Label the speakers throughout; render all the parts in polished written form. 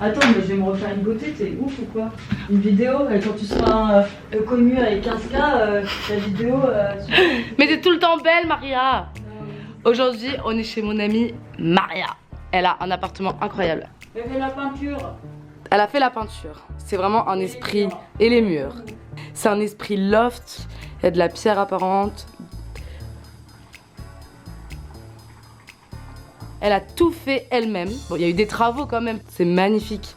Speaker 1: Attends, mais je vais me refaire une beauté, t'es ouf ou quoi? Une vidéo, quand tu seras connu avec 15K, la vidéo...
Speaker 2: Mais t'es tout le temps belle, Maria. Aujourd'hui, on est chez mon amie Maria. Elle a un appartement incroyable.
Speaker 1: Elle fait la peinture.
Speaker 2: Elle a fait la peinture. C'est vraiment un esprit... Et les murs. C'est un esprit loft. Il y a de la pierre apparente. Elle a tout fait elle-même. Bon, il y a eu des travaux quand même. C'est magnifique.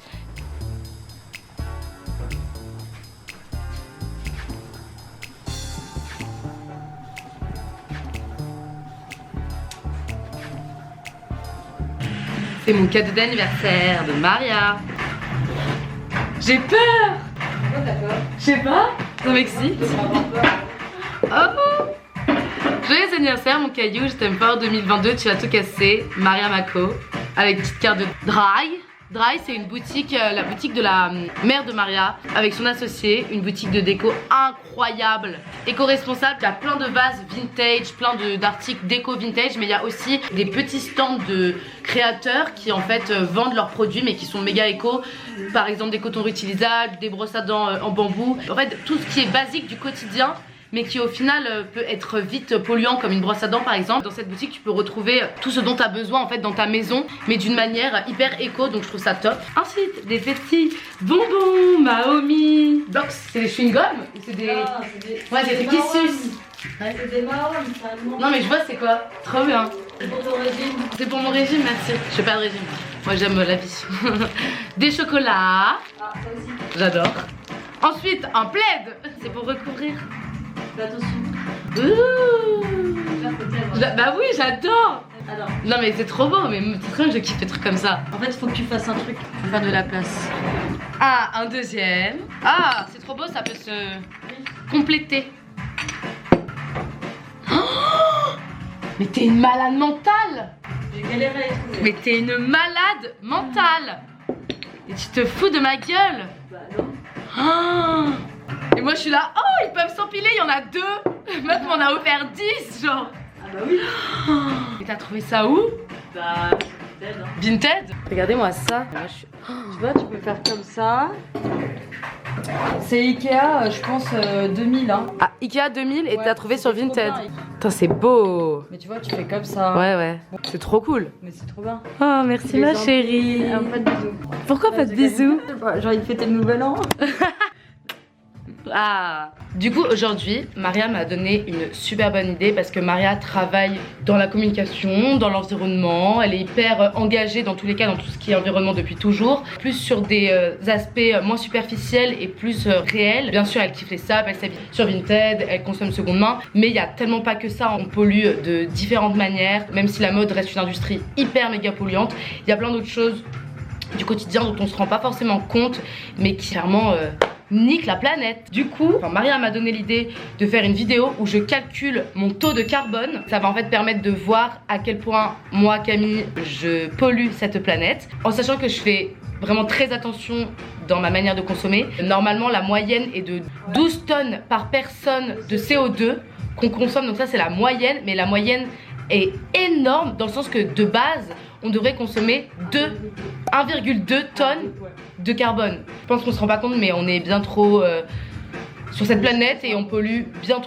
Speaker 2: C'est mon cadeau d'anniversaire de Maria. J'ai peur.
Speaker 1: Oh, d'accord.
Speaker 2: Je sais pas. Ça m'excite. Oh. Joyeux anniversaire mon caillou, je t'aime fort 2022, tu as tout cassé. Maria Mako, avec petite carte de Dry. Dry, c'est une boutique, la boutique de la mère de Maria, avec son associé, une boutique de déco incroyable, éco-responsable. Il y a plein de vases vintage, plein d'articles déco vintage, mais il y a aussi des petits stands de créateurs qui en fait vendent leurs produits, mais qui sont méga éco. Par exemple des cotons réutilisables, des brosses à dents en bambou. En fait, tout ce qui est basique du quotidien, mais qui au final peut être vite polluant, comme une brosse à dents par exemple. Dans cette boutique tu peux retrouver tout ce dont tu as besoin en fait dans ta maison, mais d'une manière hyper éco, donc je trouve ça top. Ensuite des petits bonbons Maomi Box. C'est des chewing-gums ou c'est des...
Speaker 1: Ah, c'est des...
Speaker 2: Ouais, c'est des qui sucent.
Speaker 1: Ouais, c'est des marrons, ça demande.
Speaker 2: Non mais je vois c'est quoi. Trop bien.
Speaker 1: C'est pour ton régime.
Speaker 2: C'est pour mon régime, merci. Je fais pas de régime. Moi j'aime la vie. Des chocolats.
Speaker 1: Ah, ça aussi.
Speaker 2: J'adore. Ensuite un plaid. C'est pour recouvrir.
Speaker 1: Fais attention.
Speaker 2: Ouh. Bah oui, j'adore.
Speaker 1: Alors,
Speaker 2: Non mais c'est trop beau, mais c'est très bien que je kiffe des trucs comme ça.
Speaker 1: en fait, faut que tu fasses un truc pour faire de la place.
Speaker 2: Ah, un deuxième. Ah, c'est trop beau, ça peut se compléter. Oh, mais t'es une malade mentale.
Speaker 1: J'ai galéré à les trouver.
Speaker 2: Mais t'es une malade mentale. Et tu te fous de ma gueule.
Speaker 1: Bah non.
Speaker 2: Oh. Et moi je suis là, oh ils peuvent s'empiler, il y en a 2. Meuf m'en a offert 10 genre.
Speaker 1: Ah bah oui.
Speaker 2: Et t'as trouvé ça où?
Speaker 1: Bah, c'est Vinted, hein.
Speaker 2: Vinted. Regardez-moi ça. Moi, je suis...
Speaker 1: Tu vois, tu peux faire comme ça. C'est Ikea, je pense 2000, hein.
Speaker 2: Ah, Ikea 2000 et
Speaker 1: Ouais,
Speaker 2: t'as trouvé sur
Speaker 1: c'est trop
Speaker 2: Vinted.
Speaker 1: bien.
Speaker 2: Putain c'est beau.
Speaker 1: Mais tu vois, tu fais comme ça.
Speaker 2: Ouais ouais, c'est trop cool.
Speaker 1: Mais c'est trop bien.
Speaker 2: Oh merci ma chérie.
Speaker 1: Pas de bisous.
Speaker 2: Pourquoi pas de bisous?
Speaker 1: J'ai envie de fêter le nouvel an.
Speaker 2: Ah. Du coup aujourd'hui Maria m'a donné une super bonne idée parce que Maria travaille dans la communication, dans l'environnement. Elle est hyper engagée dans tous les cas dans tout ce qui est environnement depuis toujours. Plus sur des aspects moins superficiels et plus réels. Bien sûr elle kiffe les sapes, elle s'habille sur Vinted, elle consomme seconde main. Mais il y a tellement pas que ça, on pollue de différentes manières. Même si la mode reste une industrie hyper méga polluante, il y a plein d'autres choses du quotidien dont on se rend pas forcément compte, mais qui clairement nique la planète. Du coup, Maria m'a donné l'idée de faire une vidéo où je calcule mon taux de carbone. Ça va en fait permettre de voir à quel point moi, Camille, je pollue cette planète. En sachant que je fais vraiment très attention dans ma manière de consommer. Normalement, la moyenne est de 12 tonnes par personne de CO2 qu'on consomme. Donc ça, c'est la moyenne, mais la moyenne est énorme dans le sens que de base, on devrait consommer 1,2 tonnes de carbone. Je pense qu'on se rend pas compte, mais on est bien trop sur cette planète et on pollue bien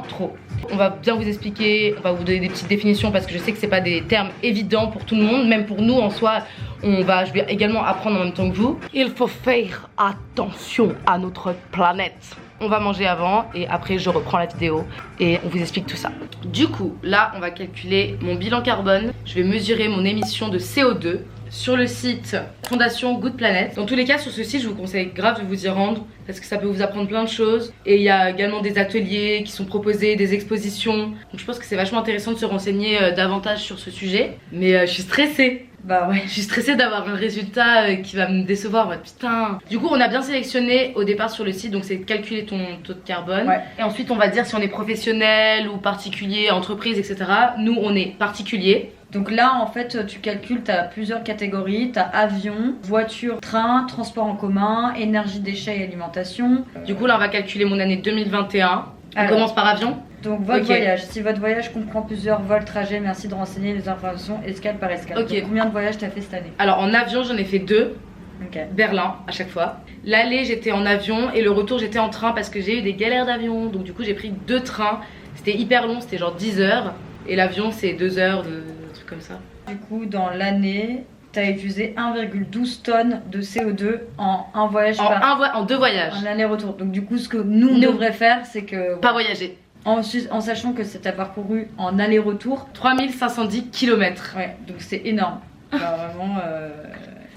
Speaker 2: trop. On va bien vous expliquer, on va vous donner des petites définitions parce que je sais que c'est pas des termes évidents pour tout le monde, même pour nous en soi. Je vais également apprendre en même temps que vous. Il faut faire attention à notre planète. On va manger avant et après je reprends la vidéo et on vous explique tout ça. Du coup, là on va calculer mon bilan carbone. Je vais mesurer mon émission de CO2 sur le site Fondation Good Planet. Dans tous les cas, sur ce site, je vous conseille grave de vous y rendre parce que ça peut vous apprendre plein de choses. Et il y a également des ateliers qui sont proposés, des expositions. Donc je pense que c'est vachement intéressant de se renseigner davantage sur ce sujet. Mais je suis stressée.
Speaker 1: Bah ouais.
Speaker 2: Je suis stressée d'avoir un résultat qui va me décevoir. Putain. Du coup, on a bien sélectionné au départ sur le site, donc c'est de calculer ton taux de carbone.
Speaker 1: Ouais.
Speaker 2: Et ensuite, on va dire si on est professionnel ou particulier, entreprise, etc. Nous, on est particulier.
Speaker 1: Donc là, en fait, tu calcules, tu as plusieurs catégories. Tu as avion, voiture, train, transport en commun, énergie, déchets et alimentation.
Speaker 2: Du coup, là, on va calculer mon année 2021. On
Speaker 1: Alors,
Speaker 2: commence par avion.
Speaker 1: Donc votre
Speaker 2: Ok.
Speaker 1: voyage, si votre voyage comprend plusieurs vols, trajets, merci de renseigner les informations escale par escale.
Speaker 2: Ok.
Speaker 1: Donc, combien de voyages t'as fait cette année?
Speaker 2: Alors, en avion, j'en ai fait 2.
Speaker 1: Ok.
Speaker 2: Berlin à chaque fois. L'aller j'étais en avion et le retour j'étais en train parce que j'ai eu des galères d'avion. Donc du coup j'ai pris 2 trains. C'était hyper long, c'était genre 10 heures. Et l'avion c'est 2 heures, de trucs comme ça.
Speaker 1: Du coup, dans l'année, tu as utilisé 1,12 tonnes de CO2 en un voyage
Speaker 2: En 2 voyages.
Speaker 1: en aller-retour. Donc du coup, ce que nous on devrait faire, c'est que
Speaker 2: Pas voyager.
Speaker 1: en sachant que t'as parcouru en aller-retour,
Speaker 2: 3510 km.
Speaker 1: ouais, donc c'est énorme. Genre vraiment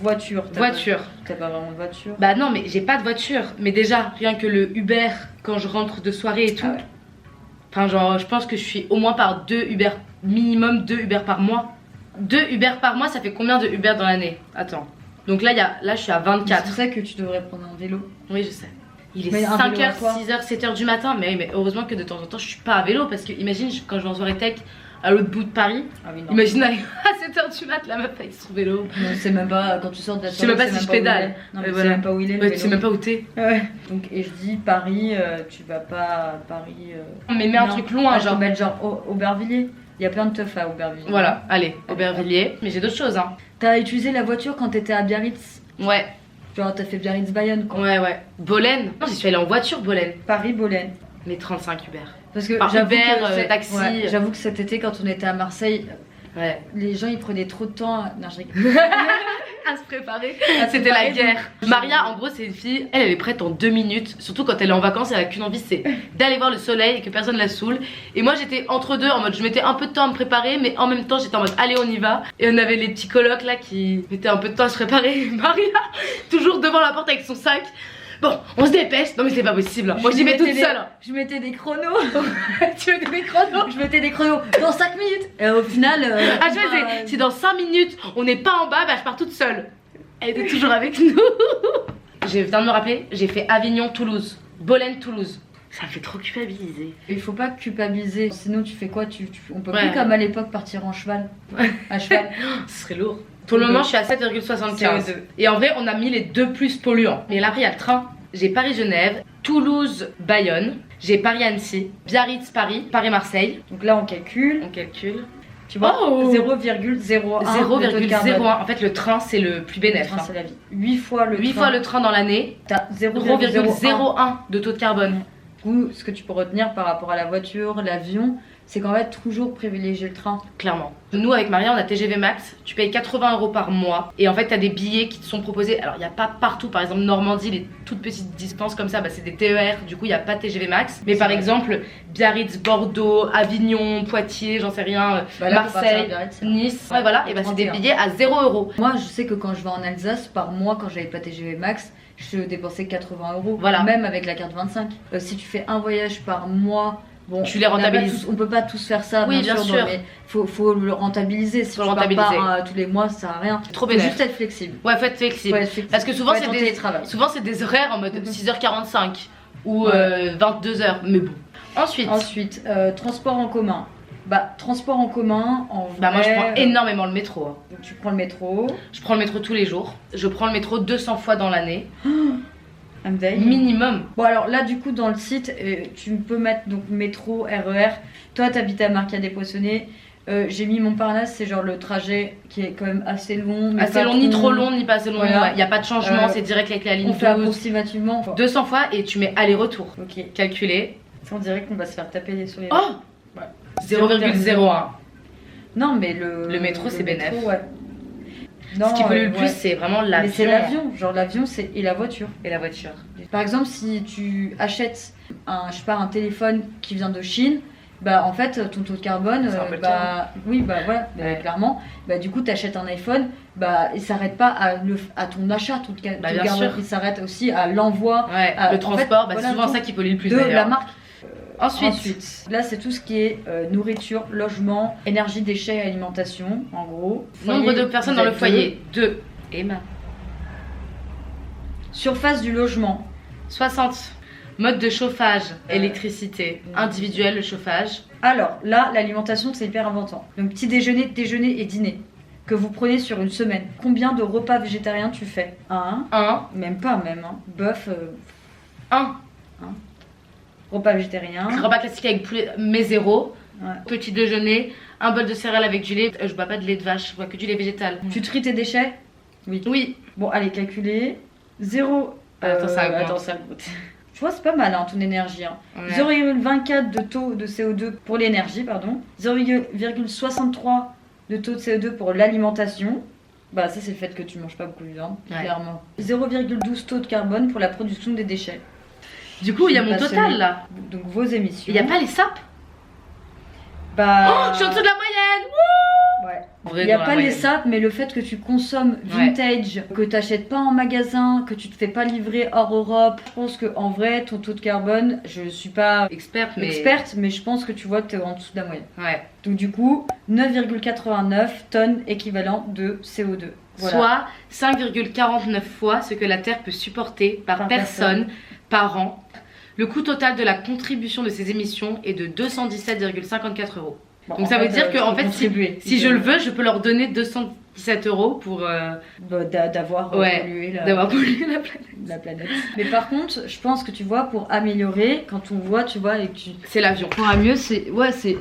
Speaker 1: voiture.
Speaker 2: Voiture.
Speaker 1: T'as pas vraiment de voiture.
Speaker 2: Bah non mais j'ai pas de voiture. Mais déjà, rien que le Uber, quand je rentre de soirée et tout.
Speaker 1: Ah ouais.
Speaker 2: Enfin genre, je pense que je suis au moins par 2 Uber, minimum 2 Uber par mois. 2 Uber par mois, ça fait combien de Uber dans l'année? Attends. Donc là, là je suis à
Speaker 1: C'est
Speaker 2: 24.
Speaker 1: pour ça que tu devrais prendre un vélo.
Speaker 2: Oui, je sais. Il est
Speaker 1: Mais un vélo à
Speaker 2: 5h,
Speaker 1: quoi
Speaker 2: 6h, 7h du matin. Mais heureusement que de temps en temps, je suis pas à vélo. Parce que imagine, quand je vais en soirée tech à l'autre bout de Paris,
Speaker 1: Ah oui, non.
Speaker 2: imagine aller à 7h du mat, la meuf avec son vélo.
Speaker 1: Non, c'est même pas quand tu sors de la
Speaker 2: Je sais même
Speaker 1: soirée,
Speaker 2: pas
Speaker 1: c'est
Speaker 2: si je
Speaker 1: où il
Speaker 2: pédale.
Speaker 1: est. Non, mais
Speaker 2: Voilà.
Speaker 1: c'est même pas où il est. le
Speaker 2: Ouais, tu
Speaker 1: vélo.
Speaker 2: sais même pas où t'es.
Speaker 1: Ouais. Donc, et je dis Paris, tu vas pas à Paris.
Speaker 2: Mais mets un
Speaker 1: non.
Speaker 2: truc loin,
Speaker 1: Je
Speaker 2: genre.
Speaker 1: peux mettre genre Aubervilliers. Il y a plein de teufs à Aubervilliers.
Speaker 2: Voilà, allez, Aubervilliers. Mais j'ai d'autres choses, hein.
Speaker 1: T'as utilisé la voiture quand t'étais à Biarritz.
Speaker 2: Ouais,
Speaker 1: Genre t'as fait Biarritz-Bayonne quoi.
Speaker 2: ouais. Bolène. Non, j'y suis allée en voiture, Bolène.
Speaker 1: Paris-Bolène.
Speaker 2: Mais 35 Uber.
Speaker 1: Parce que
Speaker 2: Par
Speaker 1: j'avoue
Speaker 2: Uber,
Speaker 1: que
Speaker 2: taxi.
Speaker 1: j'avoue que cet été quand on était à Marseille,
Speaker 2: Ouais.
Speaker 1: les gens ils prenaient trop de temps. Non, je rigole.
Speaker 2: À se préparer.
Speaker 1: À se
Speaker 2: C'était la
Speaker 1: préparer,
Speaker 2: guerre. Maria, en gros, c'est une fille, elle est prête en 2 minutes. Surtout quand elle est en vacances, elle a qu'une envie, c'est d'aller voir le soleil et que personne la saoule. Et moi, j'étais entre deux, en mode, je mettais un peu de temps à me préparer, mais en même temps, j'étais en mode, allez, on y va. Et on avait les petits colocs là qui mettaient un peu de temps à se préparer. Maria, toujours devant la porte avec son sac. Bon, on se dépêche. Non, mais c'est pas possible. Moi, j'y vais toute seule.
Speaker 1: Je mettais des chronos.
Speaker 2: Tu veux des chronos?
Speaker 1: Je mettais des chronos dans 5 minutes. Et au final.
Speaker 2: Ah, tu vois, c'est dans 5 minutes, on n'est pas en bas, bah je pars toute seule. Elle était toujours avec nous. Je viens de me rappeler, j'ai fait Avignon-Toulouse, Bolène-Toulouse. Ça me fait trop culpabiliser.
Speaker 1: Il faut pas culpabiliser. Sinon, tu fais quoi on peut
Speaker 2: Ouais.
Speaker 1: plus comme à l'époque partir en cheval. À cheval.
Speaker 2: Ce serait lourd. Pour le moment, je suis à 7,75.
Speaker 1: CO2.
Speaker 2: Et en vrai, on a mis les 2 plus polluants. Mais là, après, il y a le train. J'ai Paris-Genève, Toulouse-Bayonne, j'ai Paris-Annecy, Biarritz-Paris, Paris-Marseille.
Speaker 1: Donc là, on calcule.
Speaker 2: On calcule.
Speaker 1: Tu vois,
Speaker 2: Oh
Speaker 1: 0,01.
Speaker 2: 0,01. En fait, le train, c'est le plus
Speaker 1: Le
Speaker 2: bénéfique.
Speaker 1: train, c'est la vie. 8 fois le
Speaker 2: 8
Speaker 1: train.
Speaker 2: fois le train dans l'année,
Speaker 1: T'as 0,01.
Speaker 2: 0,01 de taux de carbone.
Speaker 1: Du coup, ce que tu peux retenir par rapport à la voiture, l'avion, c'est qu'en fait, toujours privilégier le train.
Speaker 2: Clairement. Nous, avec Maria, on a TGV Max. Tu payes 80 € par mois. Et en fait, t'as des billets qui te sont proposés. Alors, il n'y a pas partout. Par exemple, Normandie, les toutes petites distances comme ça, bah, c'est des TER. Du coup, il n'y a pas de TGV Max. Mais
Speaker 1: C'est
Speaker 2: par
Speaker 1: vrai.
Speaker 2: exemple, Biarritz, Bordeaux, Avignon, Poitiers, j'en sais rien,
Speaker 1: Bah là, faut partir à
Speaker 2: Marseille,
Speaker 1: Biarritz.
Speaker 2: Nice. Ouais, voilà. Et bah, c'est des
Speaker 1: 31.
Speaker 2: billets à 0 €.
Speaker 1: Moi, je sais que quand je vais en Alsace, par mois, quand j'avais pas TGV Max, je dépensais 80 €.
Speaker 2: Voilà.
Speaker 1: Même avec la carte 25. Si tu fais un voyage par mois, bon,
Speaker 2: Tu les rentabilises.
Speaker 1: on peut pas tous faire ça,
Speaker 2: Oui, bien sûr.
Speaker 1: mais faut le rentabiliser. Si
Speaker 2: Faut
Speaker 1: tu
Speaker 2: le
Speaker 1: pars
Speaker 2: rentabiliser.
Speaker 1: pas tous les mois, ça sert à rien.
Speaker 2: Trop
Speaker 1: Faut
Speaker 2: bénéf.
Speaker 1: juste être flexible.
Speaker 2: Ouais, faut être flexible.
Speaker 1: Faut être flexible.
Speaker 2: Parce que souvent,
Speaker 1: Faut
Speaker 2: c'est
Speaker 1: être en
Speaker 2: des,
Speaker 1: télétravail.
Speaker 2: souvent, c'est des horaires en mode
Speaker 1: Mhm.
Speaker 2: 6h45 ou
Speaker 1: Ouais.
Speaker 2: 22h. Mais bon.
Speaker 1: Ensuite, transport en commun. Bah, transport en commun, en vrai.
Speaker 2: Bah, moi, je prends énormément le métro. Hein.
Speaker 1: Donc, tu prends le métro.
Speaker 2: Je prends le métro tous les jours. Je prends le métro 200 fois dans l'année. Minimum.
Speaker 1: Bon, alors là, du coup, dans le site, tu peux mettre donc métro, RER. Toi, t'habites à Marcadet-Poissonnet. J'ai mis Montparnasse, c'est genre le trajet qui est quand même assez long. mais
Speaker 2: Assez
Speaker 1: pas
Speaker 2: long, ni trop long, ni pas assez long. Il
Speaker 1: Voilà.
Speaker 2: n'y a pas de changement,
Speaker 1: Euh,
Speaker 2: c'est direct avec la ligne
Speaker 1: On fait
Speaker 2: 12.
Speaker 1: approximativement.
Speaker 2: 200 fois et tu mets aller-retour.
Speaker 1: Ok.
Speaker 2: Calculé.
Speaker 1: Ça, on dirait qu'on va se faire taper sur les.
Speaker 2: Oh
Speaker 1: Ouais.
Speaker 2: 0,01.
Speaker 1: Non, mais
Speaker 2: Le métro, c'est
Speaker 1: métro,
Speaker 2: bénef.
Speaker 1: ouais. Non,
Speaker 2: Ce qui pollue le
Speaker 1: ouais.
Speaker 2: plus, c'est vraiment l'avion.
Speaker 1: Mais c'est l'avion, genre l'avion c'est et la voiture.
Speaker 2: Et la voiture.
Speaker 1: Par exemple, si tu achètes un téléphone qui vient de Chine, bah en fait ton taux de carbone,
Speaker 2: C'est un peu le
Speaker 1: bah oui bah voilà,
Speaker 2: Ouais.
Speaker 1: clairement, bah du coup tu achètes un iPhone, bah il s'arrête pas à ton achat, ton
Speaker 2: Bah,
Speaker 1: ton
Speaker 2: bien
Speaker 1: carbone,
Speaker 2: sûr.
Speaker 1: il s'arrête aussi à l'envoi
Speaker 2: Ouais,
Speaker 1: en
Speaker 2: le
Speaker 1: fait,
Speaker 2: transport, bah,
Speaker 1: voilà,
Speaker 2: c'est souvent
Speaker 1: tout
Speaker 2: ça qui pollue le plus
Speaker 1: de la
Speaker 2: d'ailleurs.
Speaker 1: marque.
Speaker 2: Ensuite,
Speaker 1: Là c'est tout ce qui est nourriture, logement, énergie, déchets et alimentation, en gros.
Speaker 2: nombre
Speaker 1: Foyer,
Speaker 2: de personnes
Speaker 1: vous
Speaker 2: dans le
Speaker 1: êtes
Speaker 2: foyer. 2. Emma.
Speaker 1: Surface du logement.
Speaker 2: 60. Mode de chauffage,
Speaker 1: Euh,
Speaker 2: électricité, individuel, le chauffage.
Speaker 1: Alors là, l'alimentation c'est hyper important. Donc petit déjeuner, déjeuner et dîner que vous prenez sur une semaine. Combien de repas végétariens tu fais? 1,
Speaker 2: 1.
Speaker 1: même pas même. Hein. Bœuf,
Speaker 2: 1.
Speaker 1: repas végétarien.
Speaker 2: Repas classique avec poulet, mais 0.
Speaker 1: Ouais.
Speaker 2: Petit déjeuner, un bol de céréales avec du lait. Je bois pas de lait de vache, je bois que du lait végétal.
Speaker 1: Tu tries tes déchets? Oui.
Speaker 2: Oui,
Speaker 1: Bon, allez, calculer. 0.
Speaker 2: Attends, ça augmente.
Speaker 1: Attends, ça augmente. Tu vois, c'est pas mal, hein, ton énergie. Hein.
Speaker 2: Ouais.
Speaker 1: 0,24 de taux de CO2 pour l'énergie, pardon. 0,63 de taux de CO2 pour l'alimentation. Bah, ça, c'est le fait que tu manges pas beaucoup de viande, clairement. 0,12 taux de carbone pour la production des déchets.
Speaker 2: Du coup, il y a mon total là.
Speaker 1: Donc, vos émissions.
Speaker 2: Il n'y a pas les sapes.
Speaker 1: Bah.
Speaker 2: Oh, je suis en dessous de la moyenne.
Speaker 1: Ouais.
Speaker 2: En vrai,
Speaker 1: Il n'y a
Speaker 2: dans
Speaker 1: pas
Speaker 2: la
Speaker 1: les
Speaker 2: moyenne.
Speaker 1: sapes, mais le fait que tu consommes vintage, que tu n'achètes pas en magasin, que tu te fais pas livrer hors Europe, je pense qu'en vrai, ton taux de carbone, je suis pas
Speaker 2: Experte,
Speaker 1: mais je pense que tu vois que tu es en dessous de la moyenne.
Speaker 2: Ouais.
Speaker 1: Donc du coup, 9,89 tonnes équivalent de CO2. Voilà.
Speaker 2: Soit 5,49 fois ce que la Terre peut supporter par personne par an. Le coût total de la contribution de ces émissions est de 217,54 €.
Speaker 1: Bon,
Speaker 2: donc ça veut dire que en fait, si je le veux, je peux leur donner 217 € pour
Speaker 1: d'avoir pollué la planète. Mais par contre, je pense que tu vois, pour améliorer, quand on voit, tu vois, et que
Speaker 2: c'est l'avion.
Speaker 1: Pour mieux, c'est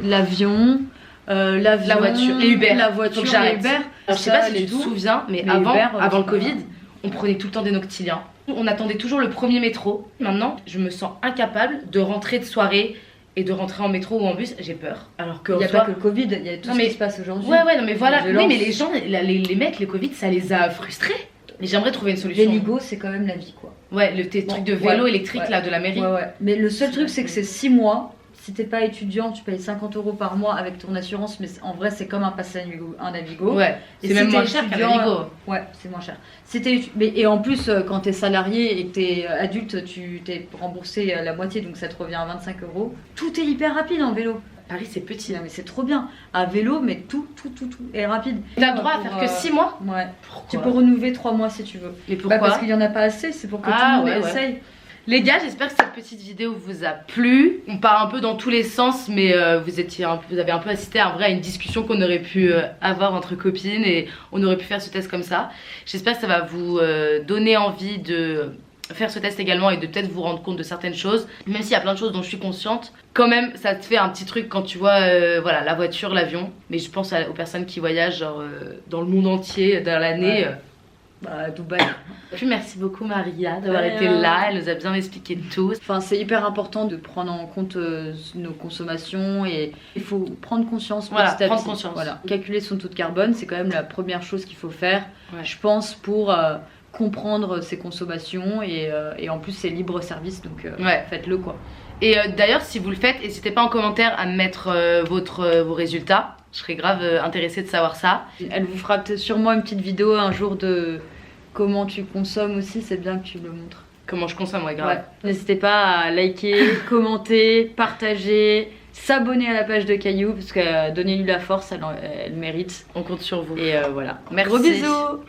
Speaker 1: l'avion. La
Speaker 2: voiture, les Uber.
Speaker 1: La voiture,
Speaker 2: faut que j'arrête.
Speaker 1: les Uber.
Speaker 2: Je sais pas si tu te souviens, mais avant le Covid, on prenait tout le temps des noctiliens. On attendait toujours le premier métro. Maintenant, je me sens incapable de rentrer de soirée et de rentrer en métro ou en bus. J'ai peur. Alors que
Speaker 1: il n'y a pas que le Covid, il y a tout ce qui se passe aujourd'hui.
Speaker 2: Ouais, non mais voilà. Oui, mais les gens, les mecs, le Covid, ça les a frustrés. Mais j'aimerais trouver une solution.
Speaker 1: Véligo, c'est quand même la vie, quoi.
Speaker 2: Ouais, le truc de vélo électrique là de la mairie.
Speaker 1: Ouais. Mais le seul truc, c'est que c'est 6 mois. Si t'es pas étudiant, tu payes 50 € par mois avec ton assurance, mais en vrai, c'est comme un pass un Navigo.
Speaker 2: Ouais, c'est même moins cher qu'un Navigo.
Speaker 1: Ouais, c'est moins cher. Et en plus, quand t'es salarié et que t'es adulte, tu t'es remboursé la moitié, donc ça te revient à 25 €. Tout est hyper rapide en vélo.
Speaker 2: Paris, c'est petit.
Speaker 1: Non, mais c'est trop bien. À vélo, mais tout est rapide.
Speaker 2: T'as le droit à faire que 6 mois.
Speaker 1: Ouais.
Speaker 2: Pourquoi?
Speaker 1: Tu peux renouveler 3 mois si tu veux.
Speaker 2: Mais pourquoi?
Speaker 1: Parce qu'il y en a pas assez, c'est pour que tout le monde essaye.
Speaker 2: Les gars, j'espère que cette petite vidéo vous a plu. On part un peu dans tous les sens, mais vous avez un peu assisté à une discussion qu'on aurait pu avoir entre copines et on aurait pu faire ce test comme ça. J'espère que ça va vous donner envie de faire ce test également et de peut-être vous rendre compte de certaines choses. Même s'il y a plein de choses dont je suis consciente, quand même ça te fait un petit truc quand tu vois la voiture, l'avion. Mais je pense aux personnes qui voyagent dans le monde entier dans l'année.
Speaker 1: Bah, Dubaï.
Speaker 2: Puis merci beaucoup Maria d'avoir été là, elle nous a bien expliqué tout.
Speaker 1: Enfin, c'est hyper important de prendre en compte nos consommations et il faut prendre conscience petit à petit.
Speaker 2: Prendre conscience.
Speaker 1: Voilà. Calculer son taux de carbone, c'est quand même la première chose qu'il faut faire, je pense, pour comprendre ses consommations et en plus c'est libre service, donc faites-le quoi.
Speaker 2: Et d'ailleurs, si vous le faites, n'hésitez pas en commentaire à mettre vos résultats. Je serais grave intéressée de savoir ça.
Speaker 1: Elle vous fera sûrement une petite vidéo un jour de comment tu consommes aussi, c'est bien que tu le montres.
Speaker 2: Comment je consomme, grave.
Speaker 1: N'hésitez pas à liker, commenter, partager, s'abonner à la page de Caillou, parce que donnez-lui la force, elle mérite.
Speaker 2: On compte sur vous.
Speaker 1: Et voilà.
Speaker 2: Merci.
Speaker 1: Gros bisous.